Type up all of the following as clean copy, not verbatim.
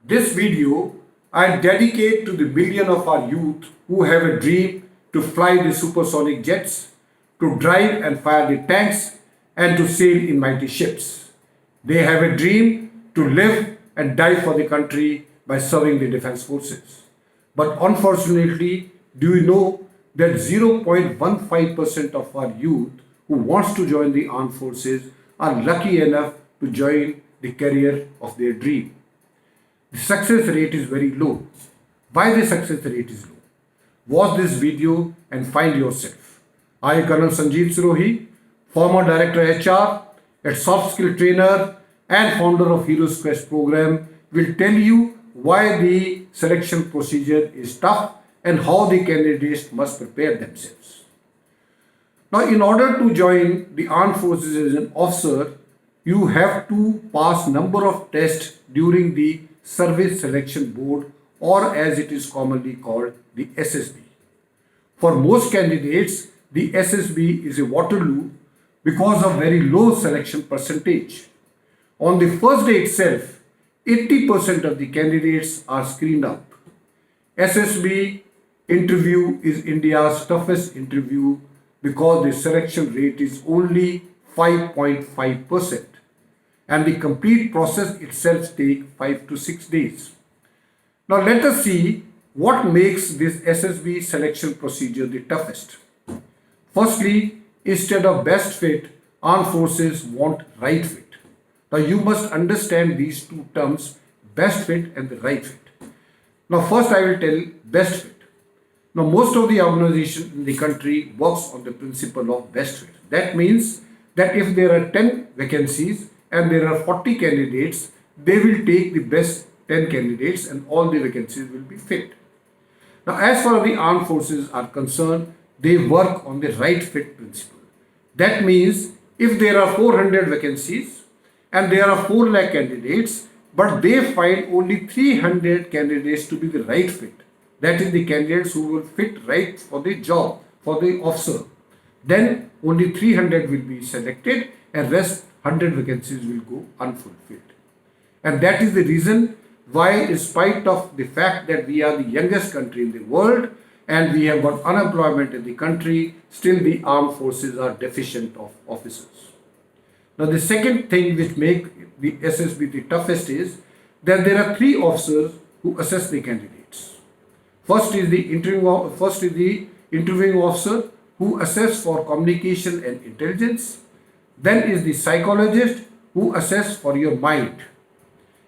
This video I dedicate to the million of our youth who have a dream to fly the supersonic jets, to drive and fire the tanks, and to sail in mighty ships. They have a dream to live and die for the country by serving the defense forces. But unfortunately, do you know that 0.15% of our youth who wants to join the armed forces are lucky enough to join the career of their dream? The success rate is very low. Why the success rate is low? Watch this video and find yourself. I, Colonel Sanjeev Sirohi, former Director HR, a soft skill trainer and founder of Heroes Quest program, will tell you why the selection procedure is tough and how the candidates must prepare themselves. Now, in order to join the armed forces as an officer, you have to pass number of tests during the Service Selection Board, or as it is commonly called, the SSB. For most candidates, the SSB is a Waterloo because of very low selection percentage. On the first day itself, 80% of the candidates are screened out. SSB interview is India's toughest interview because the selection rate is only 5.5%. And the complete process itself takes 5 to 6 days. Now let us see what makes this SSB selection procedure the toughest. Firstly, instead of best fit, armed forces want right fit. Now you must understand these two terms, best fit and the right fit. Now first I will tell best fit. Now most of the organization in the country works on the principle of best fit. That means that if there are 10 vacancies, and there are 40 candidates, they will take the best 10 candidates and all the vacancies will be fit. Now, as far as the armed forces are concerned, they work on the right fit principle. That means if there are 400 vacancies and there are 4 lakh candidates, but they find only 300 candidates to be the right fit, that is the candidates who will fit right for the job, for the officer, then only 300 will be selected and rest 100 vacancies will go unfulfilled. And that is the reason why, in spite of the fact that we are the youngest country in the world and we have got unemployment in the country, still the armed forces are deficient of officers. Now the second thing which make the SSB the toughest is that there are 3 officers who assess the candidates. First is the interviewing officer who assess for communication and intelligence. Then is the psychologist who assess for your mind.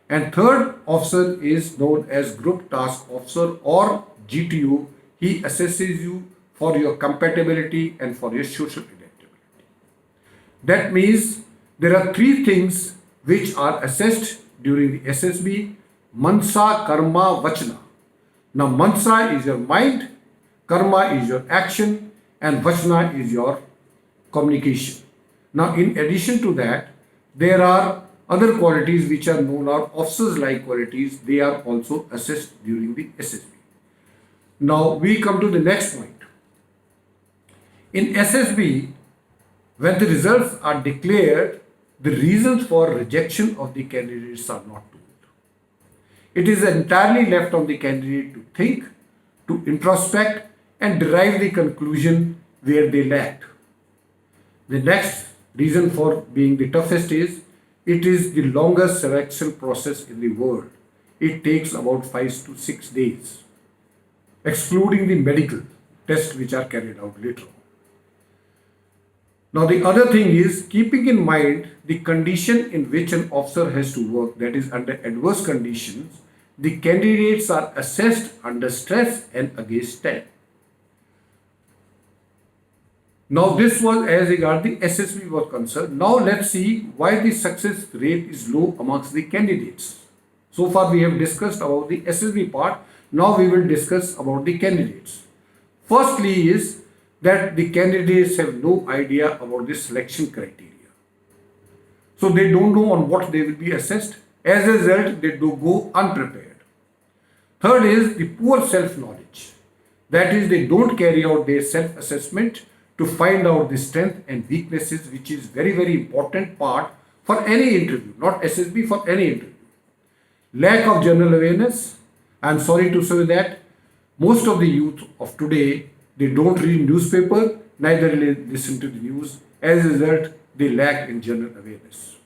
And third officer is known as Group Task Officer or GTO. He assesses you for your compatibility and for your social adaptability. That means there are 3 things which are assessed during the SSB: Mansa, Karma, Vachna. Now Mansa is your mind, Karma is your action, and Vachna is your communication. Now, in addition to that, there are other qualities which are known as officers-like qualities. They are also assessed during the SSB. Now, we come to the next point. In SSB, when the results are declared, the reasons for rejection of the candidates are not told. It is entirely left on the candidate to think, to introspect, and derive the conclusion where they lacked. The next reason for being the toughest is it is the longest selection process in the world. It takes about 5 to 6 days, excluding the medical tests which are carried out later on. Now the other thing is keeping in mind the condition in which an officer has to work, that is under adverse conditions, the candidates are assessed under stress and against time. Now this was as regard the SSB was concerned. Now let's see why the success rate is low amongst the candidates. So far we have discussed about the SSB part. Now we will discuss about the candidates. Firstly is that the candidates have no idea about the selection criteria. So they don't know on what they will be assessed. As a result, they do go unprepared. Third is the poor self-knowledge. That is, they don't carry out their self-assessment to find out the strength and weaknesses, which is very, very important part for any interview, not SSB, for any interview. Lack of general awareness. I'm sorry to say that most of the youth of today, they don't read newspaper, neither listen to the news. As a result, they lack in general awareness.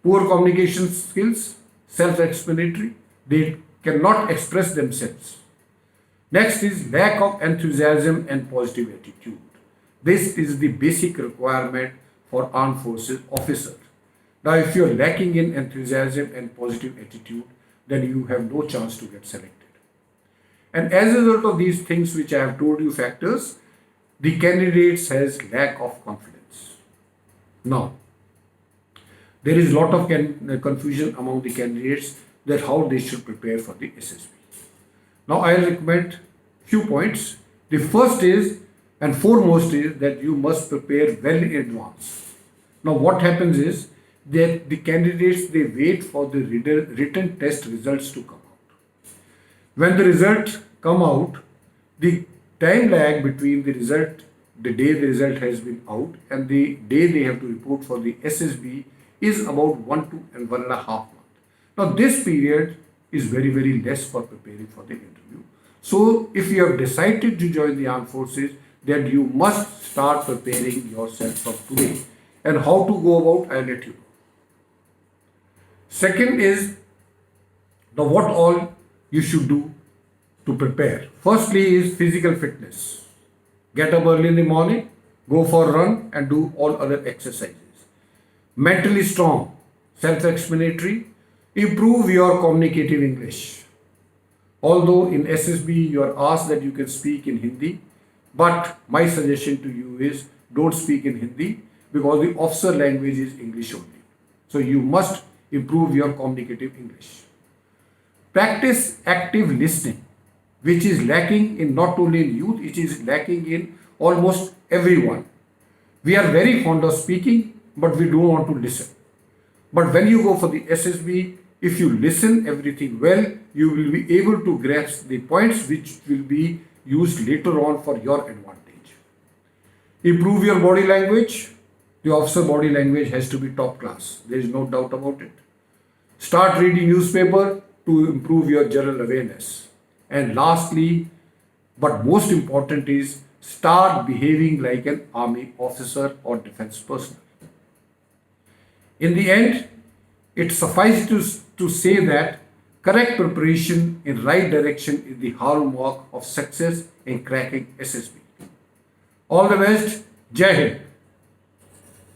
Poor communication skills, self-explanatory, they cannot express themselves. Next is lack of enthusiasm and positive attitude. This is the basic requirement for armed forces officer. Now, if you are lacking in enthusiasm and positive attitude, then you have no chance to get selected. And as a result of these things which I have told you factors, the candidates has lack of confidence. Now, there is a lot of confusion among the candidates that how they should prepare for the SSB. Now, I will recommend few points. The first is and foremost is that you must prepare well in advance. Now, what happens is that the candidates they wait for the written test results to come out. When the results come out, the time lag between the result, the day the result has been out, and the day they have to report for the SSB is about 1 to 1.5 months. Now, this period is very less for preparing for the interview. So, if you have decided to join the armed forces, then you must start preparing yourself from today. And how to go about, I'll let you know. Second is the what all you should do to prepare. Firstly is physical fitness. Get up early in the morning, go for a run and do all other exercises. Mentally strong, self-explanatory, improve your communicative English. Although in SSB you are asked that you can speak in Hindi, but my suggestion to you is don't speak in Hindi because the officer language is English only. So you must improve your communicative English. Practice active listening, which is lacking in not only in youth, it is lacking in almost everyone. We are very fond of speaking, but we don't want to listen. But when you go for the SSB, if you listen everything well, you will be able to grasp the points which will be used later on for your advantage. Improve your body language. The officer body language has to be top class. There is no doubt about it. Start reading newspaper to improve your general awareness. And lastly, but most important is start behaving like an army officer or defense personnel. In the end, it suffices to say that correct preparation in right direction is the hallmark of success in cracking SSB. All the best. Jai Hind.